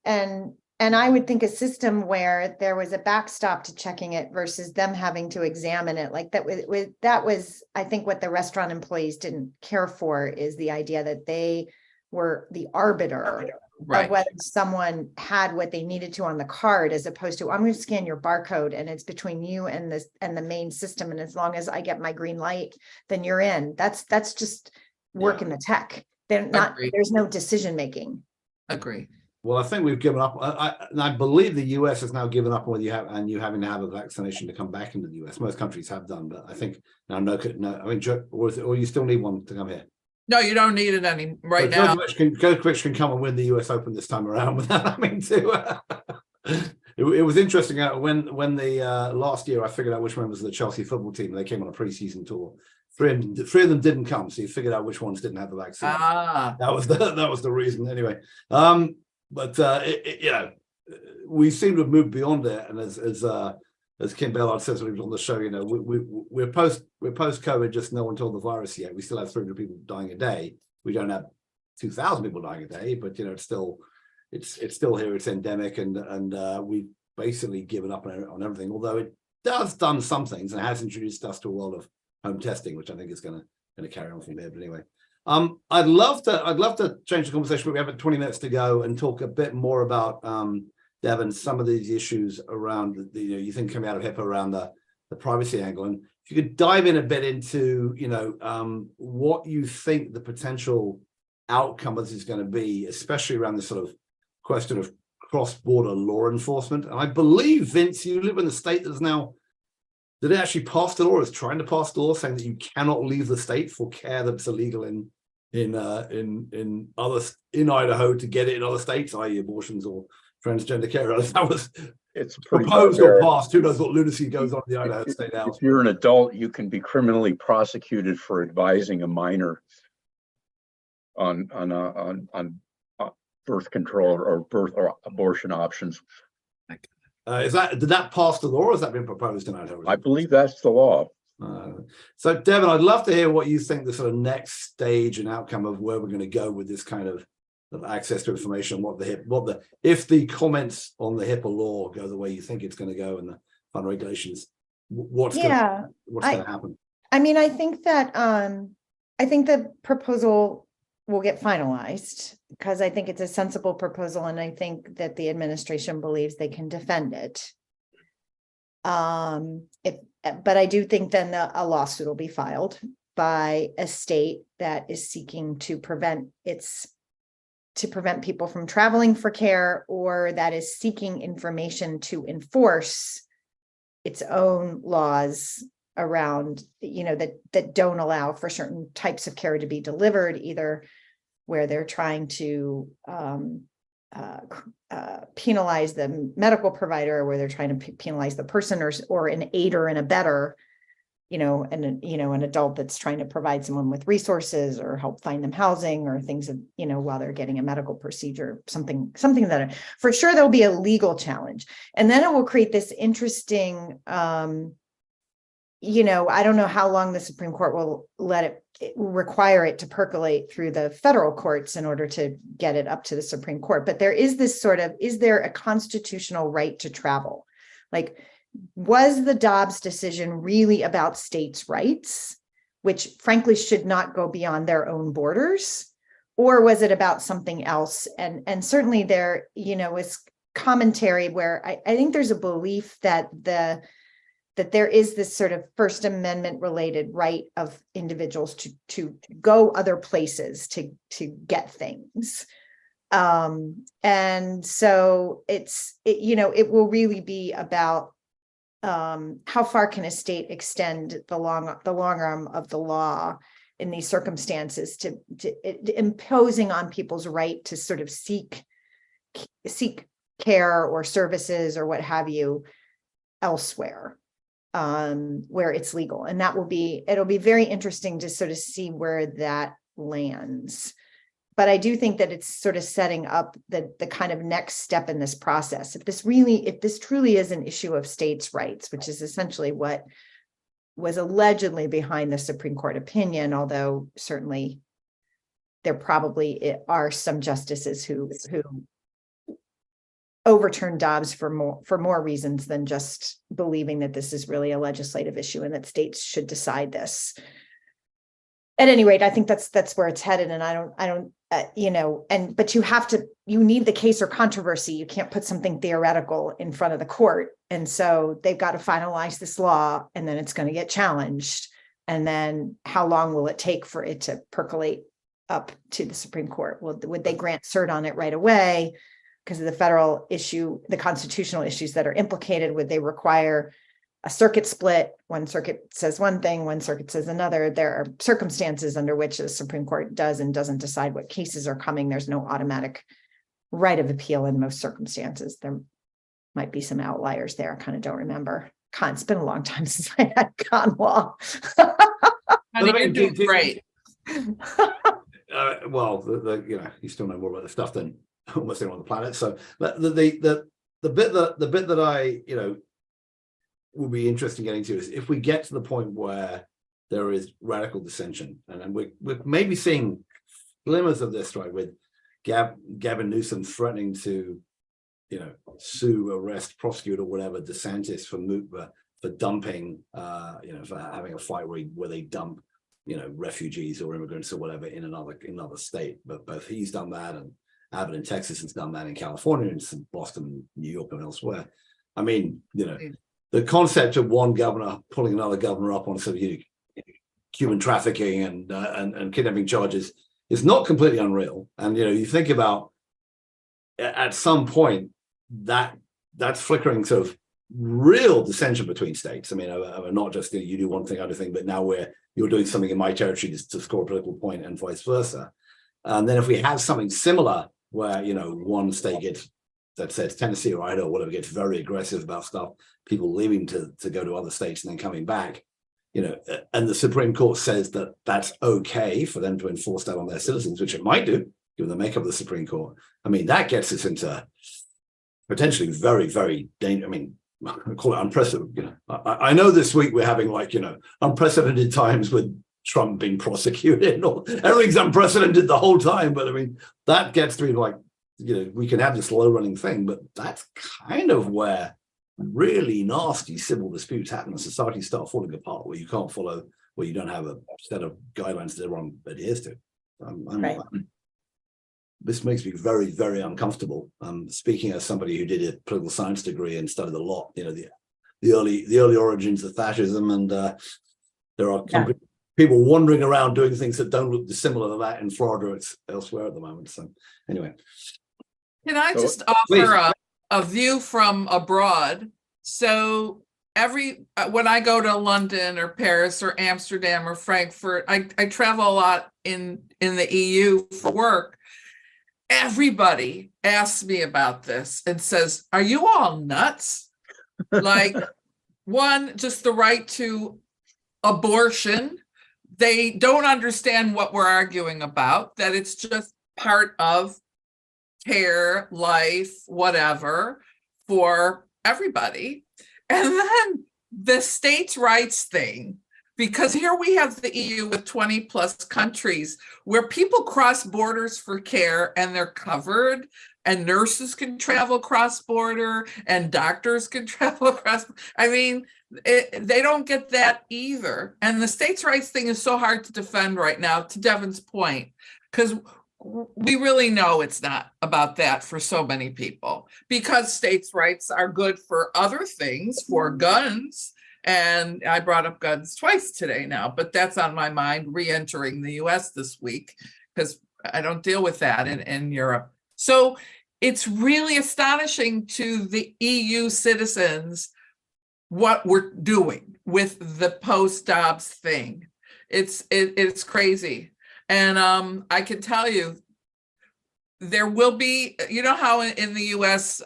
I would think a system where there was a backstop to checking it versus them having to examine it. Like that was, I think, what the restaurant employees didn't care for, is the idea that they were the arbiter of whether someone had what they needed to on the card, as opposed to, I'm going to scan your barcode and it's between you and the main system. And as long as I get my green light, then you're in. That's just work in the tech. There's no decision making. Agree. Well, I think we've given up. I believe the US has now given up on you having to have a vaccination to come back into the US. Most countries have done, but I think now or you still need one to come here. No, you don't need it now. Djokovic can come and win the US Open this time around without having to It was interesting when the last year I figured out which members of the Chelsea football team, they came on a pre-season tour. Three of them didn't come, so you figured out which ones didn't have the vaccine. That was the reason anyway. We seem to have moved beyond it, and as Kim Ballard says when he was on the show, we're post COVID, just no one told the virus yet. We still have 300 people dying a day. We don't have 2,000 people dying a day, but it's still here. It's endemic, and we've basically given up on everything. Although it does done some things and has introduced us to a world of home testing, which I think is going to carry on from there. But anyway, I'd love to change the conversation, but we have 20 minutes to go and talk a bit more about Deven, some of these issues around you think coming out of HIPAA around the privacy angle, and if you could dive in a bit into what you think the potential outcome of this is going to be, especially around this sort of question of cross-border law enforcement. And I believe, Vince, you live in a state that's now, did it actually pass the law, is trying to pass the law saying that you cannot leave the state for care that's illegal in Idaho to get it in other states, i.e. abortions or transgender care. It's proposed or passed. Who knows what lunacy goes on in the Idaho State House. If you're an adult, you can be criminally prosecuted for advising a minor on birth control or birth or abortion options. Did that pass the law, or has that been proposed in Idaho? I believe that's the law. So, Deven, I'd love to hear what you think the sort of next stage and outcome of where we're going to go with this kind of access to information. If the comments on the HIPAA law go the way you think it's going to go, and the fund regulations, what's going to happen? I mean, I think that I think the proposal will get finalized because I think it's a sensible proposal, and I think that the administration believes they can defend it. But I do think then a lawsuit will be filed by a state that is seeking to prevent people from traveling for care, or that is seeking information to enforce its own laws around, that don't allow for certain types of care to be delivered, either where they're trying to penalize the medical provider, or where they're trying to penalize the person, or an aider and abetter, an adult that's trying to provide someone with resources or help find them housing or things, while they're getting a medical procedure, something that for sure there'll be a legal challenge. And then it will create this interesting, I don't know how long the Supreme Court will require it to percolate through the federal courts in order to get it up to the Supreme Court. But there is this is there a constitutional right to travel? Like, was the Dobbs decision really about states' rights, which frankly should not go beyond their own borders? Or was it about something else? And certainly there, is commentary where I think there's a belief that there is this sort of First Amendment related right of individuals to go other places to get things. And so it will really be about how far can a state extend the long arm of the law in these circumstances to imposing on people's right to sort of seek care or services or what have you elsewhere, where it's legal. And it'll be very interesting to sort of see where that lands. But I do think that it's sort of setting up the kind of next step in this process. If this truly is an issue of states' rights, which is essentially what was allegedly behind the Supreme Court opinion, although certainly there probably are some justices who overturned Dobbs for more reasons than just believing that this is really a legislative issue and that states should decide this. At any rate, I think that's where it's headed, and but you need the case or controversy. You can't put something theoretical in front of the court, and so they've got to finalize this law, and then it's going to get challenged, and then how long will it take for it to percolate up to the Supreme Court? Would they grant cert on it right away because of the federal issue, the constitutional issues that are implicated? Would they require a circuit split? One circuit says one thing, one circuit says another. There are circumstances under which the Supreme Court does and doesn't decide what cases are coming. There's no automatic right of appeal in most circumstances. There might be some outliers there. I kind of don't remember. God, it's been a long time since I had con law. Honey, you're doing great. Well, you still know more about the stuff than almost anyone on the planet. So the bit that I will be interested in getting to is if we get to the point where there is radical dissension, and we're maybe seeing glimmers of this, right, with Gavin Newsom threatening to sue, arrest, prosecute, or whatever DeSantis for dumping, for having a fight where they dump refugees or immigrants or whatever in another state. But both he's done that, and Abbott in Texas has done that in California, and Boston, New York, and elsewhere. I mean, the concept of one governor pulling another governor up on sort of human trafficking and kidnapping charges is not completely unreal. And you think about at some point that's flickering sort of real dissension between states. I mean, not just you do one thing, other thing, but now you're doing something in my territory to score a political point, and vice versa. And then if we have something similar where one state gets, that says Tennessee or Idaho or whatever, gets very aggressive about stuff, people leaving to go to other states and then coming back, and the Supreme Court says that that's okay for them to enforce that on their citizens, which it might do, given the makeup of the Supreme Court. I mean, that gets us into potentially very, very dangerous. I mean, I call it unprecedented. I know this week we're having unprecedented times with Trump being prosecuted. Everything's unprecedented the whole time, but I mean, that gets to be we can have this low running thing, but that's kind of where really nasty civil disputes happen and societies start falling apart, where you can't follow, where you don't have a set of guidelines that everyone adheres to. Right. This makes me very, very uncomfortable. Speaking as somebody who did a political science degree and studied a lot, the early origins of fascism, and there are people wandering around doing things that don't look dissimilar to that in Florida or elsewhere at the moment. So anyway. Can I just offer a view from abroad? So when I go to London or Paris or Amsterdam or Frankfurt, I travel a lot in the EU for work. Everybody asks me about this and says, are you all nuts? One, just the right to abortion. They don't understand what we're arguing about, that it's just part of care, life, whatever, for everybody. And then the states' rights thing, because here we have the EU with 20 plus countries where people cross borders for care and they're covered, and nurses can travel cross border and doctors can travel across. I mean, they don't get that either. And the states' rights thing is so hard to defend right now, to Devin's point, because we really know it's not about that for so many people, because states' rights are good for other things, for guns. And I brought up guns twice today now, but that's on my mind, re-entering the US this week, because I don't deal with that in Europe. So it's really astonishing to the EU citizens what we're doing with the post-Dobbs thing. It's crazy. And I can tell you, there will be, how in the US,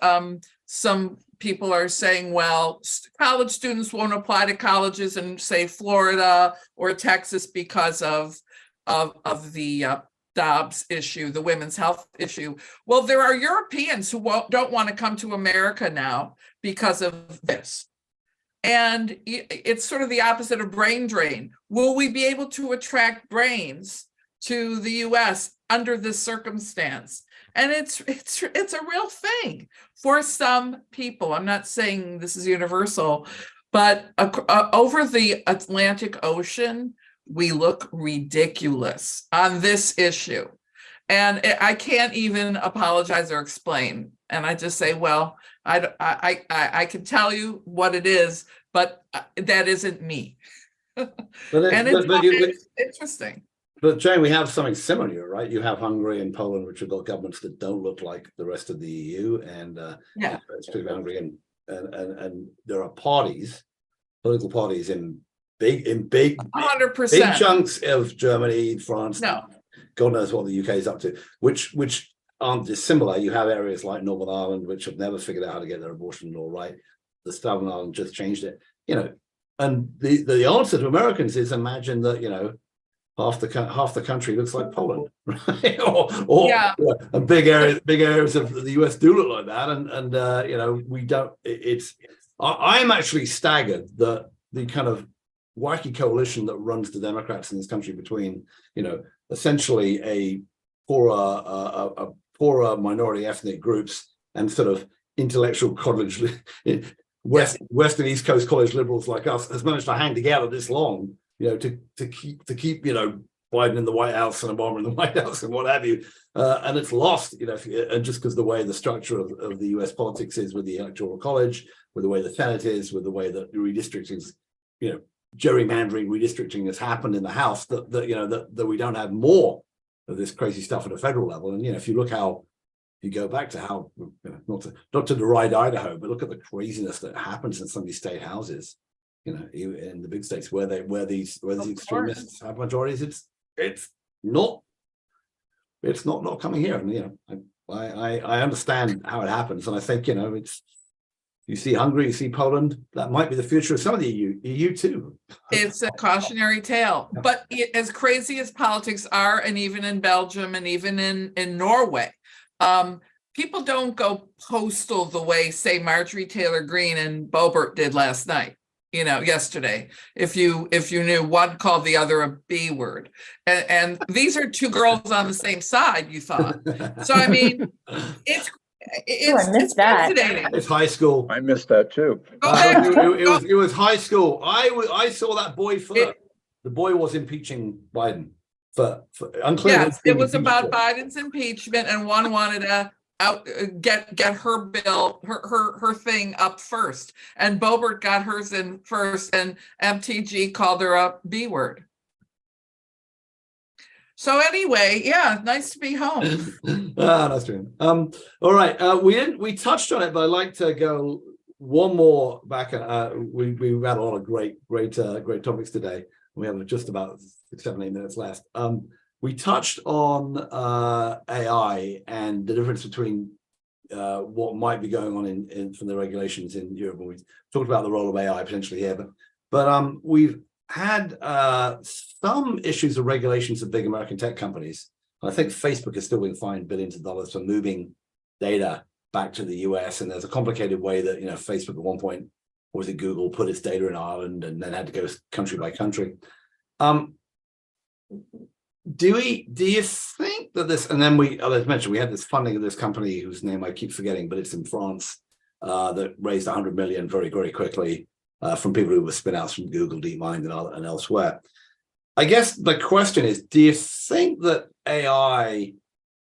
some people are saying, well, college students won't apply to colleges in, say, Florida or Texas because of the Dobbs issue, the women's health issue. Well, there are Europeans who don't want to come to America now because of this. And it's sort of the opposite of brain drain. Will we be able to attract brains to the US under this circumstance? And it's a real thing for some people. I'm not saying this is universal, but over the Atlantic Ocean, we look ridiculous on this issue. And I can't even apologize or explain. And I just say, well, I can tell you what it is, but that isn't me. It's interesting. But Jane, we have something similar, right? You have Hungary and Poland, which have got governments that don't look like the rest of the EU, and especially Hungary, and there are political parties in big 100%. big chunks of Germany, France. No. God knows what the UK is up to, which aren't dissimilar. You have areas like Northern Ireland, which have never figured out how to get their abortion law right. The Southern Ireland just changed it, and the answer to Americans is imagine that, half the country looks like Poland, right? or Yeah. big areas of the US do look like that. And we don't, I'm actually staggered that the kind of wacky coalition that runs the Democrats in this country between, essentially a poorer minority ethnic groups and sort of intellectual college, West and East Coast college liberals like us has managed to hang together this long, to keep Biden in the White House and Obama in the White House and what have you, and it's lost, and just because the way the structure of the U.S. politics is with the Electoral College, with the way the Senate is, with the way that redistricting is, gerrymandering, redistricting has happened in the House, that we don't have more of this crazy stuff at a federal level. And if you look how, you go back to how, not to deride Idaho, but look at the craziness that happens in some of these state houses, in the big states where these extremists have majorities. It's not coming here. And I understand how it happens, and I think it's, you see Hungary, you see Poland, that might be the future of some of the EU too. It's a cautionary tale, but as crazy as politics are, and even in Belgium and even in Norway, people don't go postal the way, say, Marjorie Taylor Greene and Boebert did last night, yesterday. If you knew, one called the other a B word, and these are two girls on the same side, you thought. So I mean, it's fascinating. It's high school. I missed that too. It was high school. I saw that boy first. The boy was impeaching Biden for unclear. Yes, it was about Biden's impeachment, and one wanted to get her bill, her thing up first, and Boebert got hers in first, and MTG called her a B word. So anyway, nice to be home. That's true. All right, we touched on it, but I'd like to go one more back. We had a lot of great topics today. We have just about 7-8 minutes left. We touched on AI and the difference between what might be going on in from the regulations in Europe. We talked about the role of AI potentially here, but we've had some issues of regulations of big American tech companies. I think Facebook is still being fined billions of dollars for moving data back to the US, and there's a complicated way that Facebook at one point, or was it Google, put its data in Ireland and then had to go country by country. Do you think that this, and then as mentioned, we had this funding of this company whose name I keep forgetting, but it's in France, that raised 100 million very, very quickly from people who were spin outs from Google, DeepMind, and elsewhere. I guess the question is, do you think that AI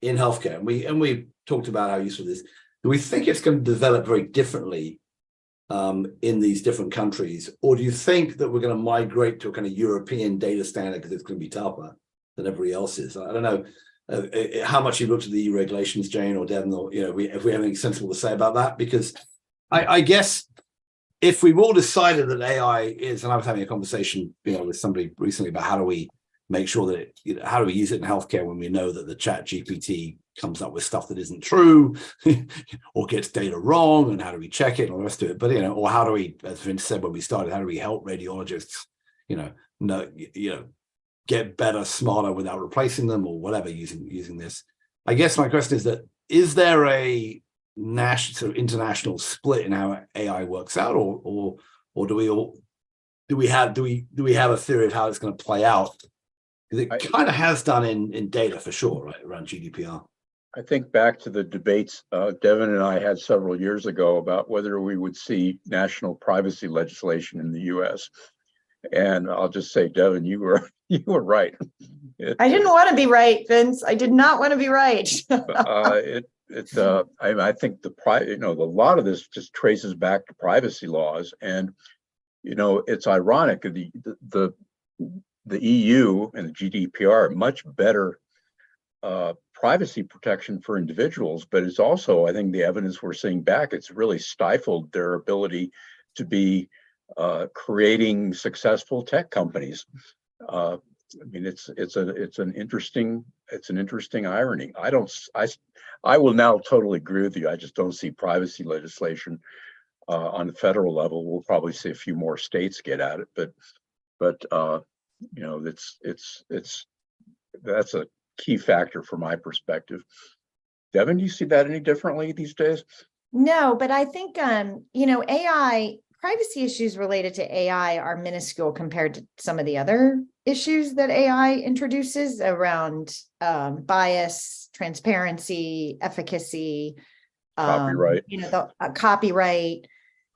in healthcare, and we talked about how useful this, do we think it's going to develop very differently in these different countries, or do you think that we're going to migrate to a kind of European data standard because it's going to be tougher than everybody else is? I don't know how much you've looked at the EU regulations, Jane or Deven, or if we have anything sensible to say about that, because I guess if we've all decided that AI is, and I was having a conversation with somebody recently about how do we make sure that how do we use it in healthcare when we know that the chat GPT comes up with stuff that isn't true or gets data wrong, and how do we check it and all the rest of it? But or how do we, as Vince said when we started, how do we help radiologists get better, smarter without replacing them or whatever using this? I guess my question is that, is there a national sort of international split in how AI works out, or do we have a theory of how it's going to play out? Because it kind of has done in data for sure, right, around GDPR. I think back to the debates Deven and I had several years ago about whether we would see national privacy legislation in the U.S. And I'll just say, Deven, you were right. I didn't want to be right, Vince. I did not want to be right. I think a lot of this just traces back to privacy laws, and it's ironic the EU and the GDPR are much better privacy protection for individuals, but it's also, I think the evidence we're seeing back, it's really stifled their ability to be creating successful tech companies. I mean, it's an interesting irony. I will now totally agree with you. I just don't see privacy legislation on the federal level. We'll probably see a few more states get at it, but you know, that's a key factor from my perspective. Devin, do you see that any differently these days? No, but I think, you know, AI, privacy issues related to AI are minuscule compared to some of the other issues that AI introduces around bias, transparency, efficacy, Copyright. you know, the copyright,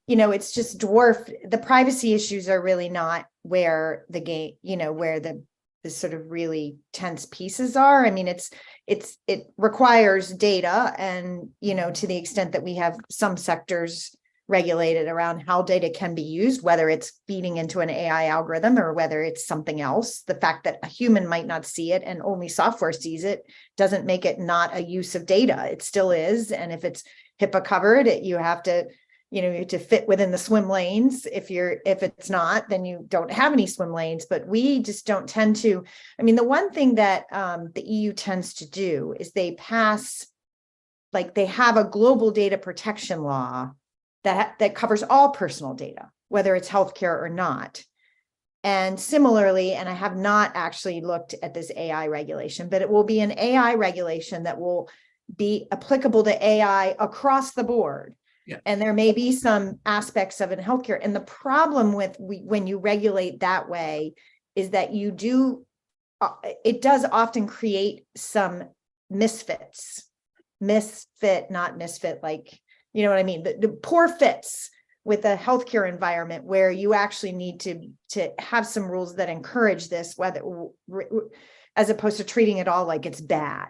you know, it's just dwarfed. The privacy issues are really not where the game, you know, where the sort of really tense pieces are. I mean, it requires data, and, you know, to the extent that we have some sectors regulated around how data can be used, whether it's feeding into an AI algorithm or whether it's something else, the fact that a human might not see it and only software sees it doesn't make it not a use of data. It still is. And if it's HIPAA covered, you have to, you know, to fit within the swim lanes. If it's not, then you don't have any swim lanes. But we just don't tend to. I mean, the one thing that the EU tends to do is they have a global data protection law that covers all personal data, whether it's healthcare or not. And similarly, and I have not actually looked at this AI regulation, but it will be an AI regulation that will be applicable to AI across the board. Yeah. And there may be some aspects of it in healthcare. And the problem when you regulate that way is that it does often create some misfits. Misfit, not misfit, like, you know what I mean? The poor fits with a healthcare environment where you actually need to have some rules that encourage this, whether as opposed to treating it all like it's bad.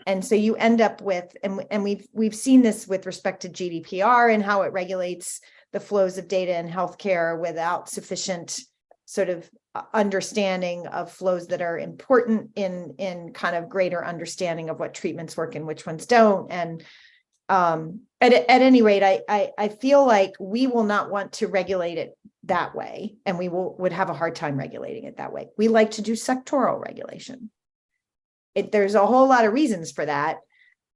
And so you end up with, and we've seen this with respect to GDPR and how it regulates the flows of data in healthcare without sufficient sort of understanding of flows that are important in kind of greater understanding of what treatments work and which ones don't. And at any rate, I feel like we will not want to regulate it that way, and we would have a hard time regulating it that way. We like to do sectoral regulation. There's a whole lot of reasons for that.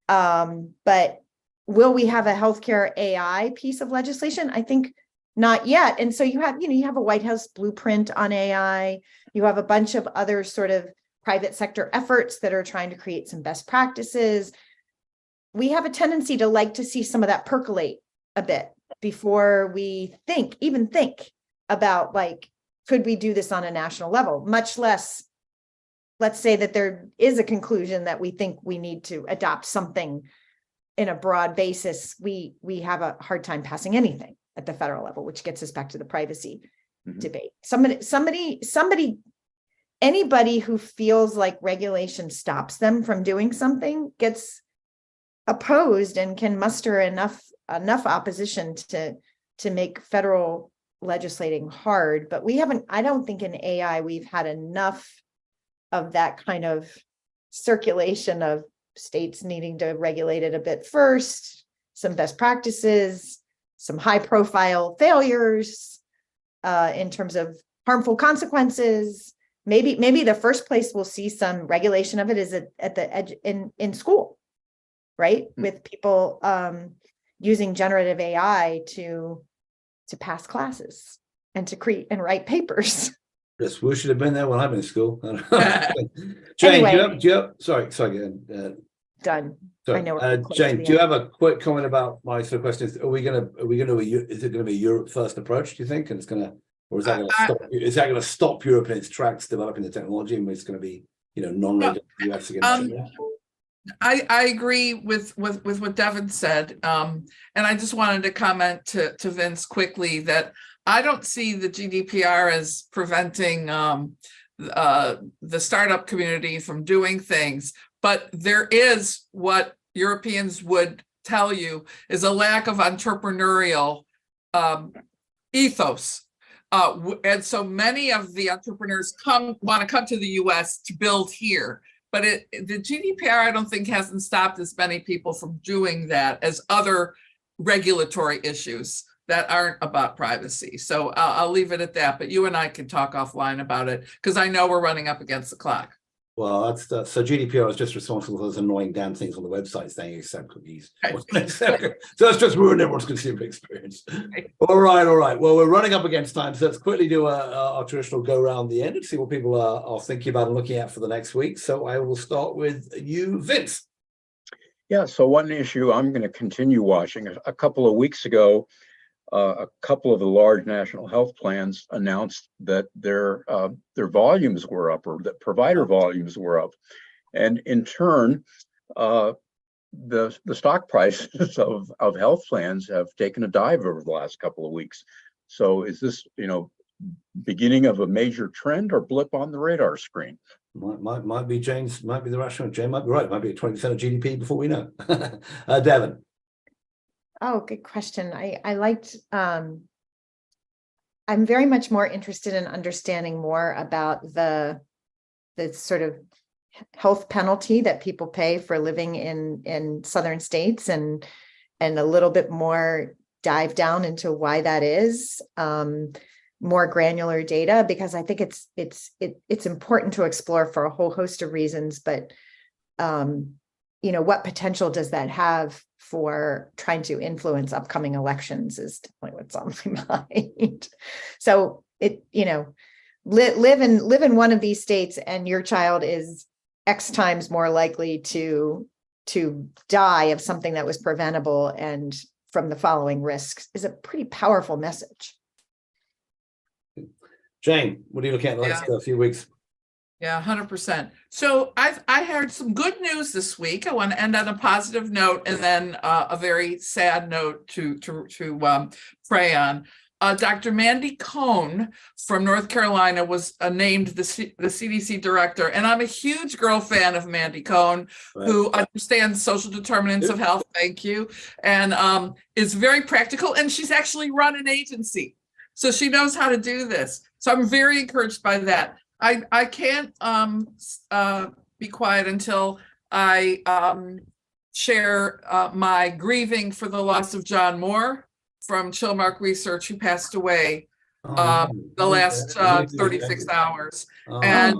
But will we have a healthcare AI piece of legislation? I think not yet. And so you have a White House blueprint on AI. You have a bunch of other sort of private sector efforts that are trying to create some best practices. We have a tendency to like to see some of that percolate a bit before we even think about, like, could we do this on a national level, much less, let's say that there is a conclusion that we think we need to adopt something in a broad basis. We have a hard time passing anything at the federal level, which gets us back to the privacy debate. Anybody who feels like regulation stops them from doing something gets opposed and can muster enough opposition to make federal legislating hard. But I don't think in AI we've had enough of that kind of circulation of states needing to regulate it a bit first, some best practices, some high profile failures in terms of harmful consequences. Maybe the first place we'll see some regulation of it is at the edge in school, right? With people using generative AI to pass classes and to create and write papers. Yes, we should have been there when I'm in school. Jane, Anyway. do you have sorry, again. Done. Sorry. I know. we're close to Jane, the do you end. have a quick comment about my sort of question? Is it going to be a Europe first approach, do you think? And it's going to, or is that going to stop? Is that going to stop Europe in its tracks developing the technology, and it's going to be, non-regulated US against China? I agree with what Devin said. And I just wanted to comment to Vince quickly that I don't see the GDPR as preventing the startup community from doing things, but there is what Europeans would tell you is a lack of entrepreneurial ethos. And so many of the entrepreneurs want to come to the US to build here. But the GDPR, I don't think, hasn't stopped as many people from doing that as other regulatory issues that aren't about privacy. So I'll leave it at that, but you and I can talk offline about it because I know we're running up against the clock. Well, so GDPR is just responsible for those annoying damn things on the website saying accept cookies. Right. So that's just ruined everyone's consumer experience. All right. Well, we're running up against time, so let's quickly do our traditional go around the end and see what people are thinking about and looking at for the next week. So I will start with you, Vince. Yeah, so one issue I'm going to continue watching. A couple of weeks ago, a couple of the large national health plans announced that their volumes were up, or that provider volumes were up, and in turn, the stock prices of health plans have taken a dive over the last couple of weeks. So is this, beginning of a major trend or blip on the radar screen? Might be Jane's, might be the rational. Jane might be right. Might be at 20% of GDP before we know. Deven. Oh, good question. I liked, I'm very much more interested in understanding more about the sort of health penalty that people pay for living in southern states, and a little bit more dive down into why that is, more granular data, because I think it's important to explore for a whole host of reasons, but what potential does that have for trying to influence upcoming elections is definitely what's on my mind. So live in one of these states and your child is X times more likely to die of something that was preventable and from the following risks is a pretty powerful message. Jane, what are you looking at the next few weeks? Yeah, 100%. So I heard some good news this week. I want to end on a positive note and then a very sad note to pray on. Dr. Mandy Cohn from North Carolina was named the CDC director, and I'm a huge girl fan of Mandy Cohn, who understands social determinants of health. Thank you, and is very practical. And she's actually run an agency, so she knows how to do this. So I'm very encouraged by that. I can't be quiet until I share my grieving for the loss of John Moore from Chilmark Research, who passed away the last 36 hours. And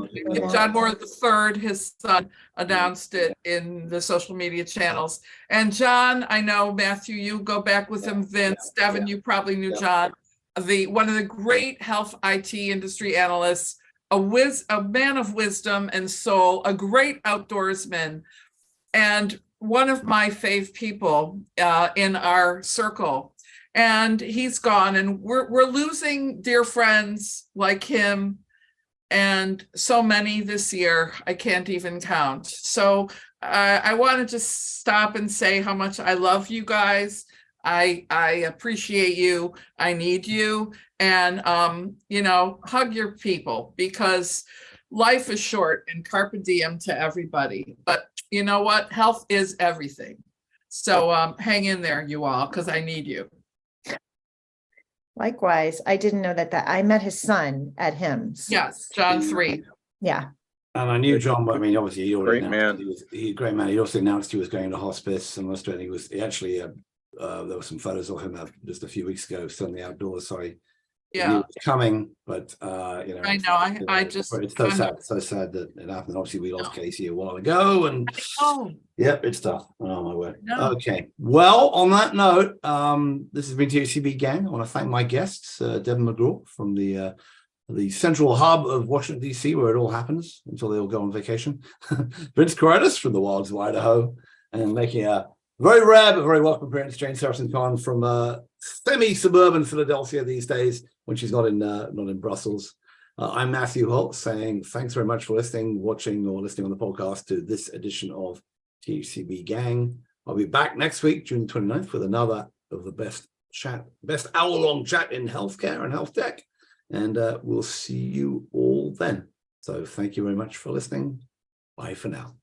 John Moore III, his son, announced it in the social media channels. And John, I know, Matthew, you go back with him, Vince, Deven, you probably knew John, one of the great health IT industry analysts, a man of wisdom and soul, a great outdoorsman, and one of my fave people in our circle. And he's gone, and we're losing dear friends like him, and so many this year I can't even count. So I wanted to stop and say how much I love you guys. I appreciate you. I need you. And, hug your people, because life is short, and carpe diem to everybody. But you know what? Health is everything. So hang in there, you all, because I need you. Likewise. I didn't know that I met his son at HIMSS. Yes, John 3. Yeah. And I knew John, but I mean, obviously, he already Great man. He a great man. He also announced he was going to hospice, and he actually there were some photos of him just a few weeks ago, still in the outdoors. Sorry, he was coming, but I know. I just, it's so sad that it happened. Obviously, we lost Casey a while ago, and yep, it's tough. Oh my word. Okay. Well, on that note, this has been THCB Gang. I want to thank my guests, Deven McGraw from the central hub of Washington, D.C., where it all happens until they all go on vacation. Vince Kuraitis from the wilds of Idaho, and making a very rare but very welcome appearance, Jane Sarasohn-Kahn from semi-suburban Philadelphia these days, when she's not in Brussels. I'm Matthew Holt, saying thanks very much for listening, watching, or listening on the podcast to this edition of THCB Gang. I'll be back next week, June 29th, with another of the best hour-long chat in healthcare and health tech. And we'll see you all then. So thank you very much for listening. Bye for now.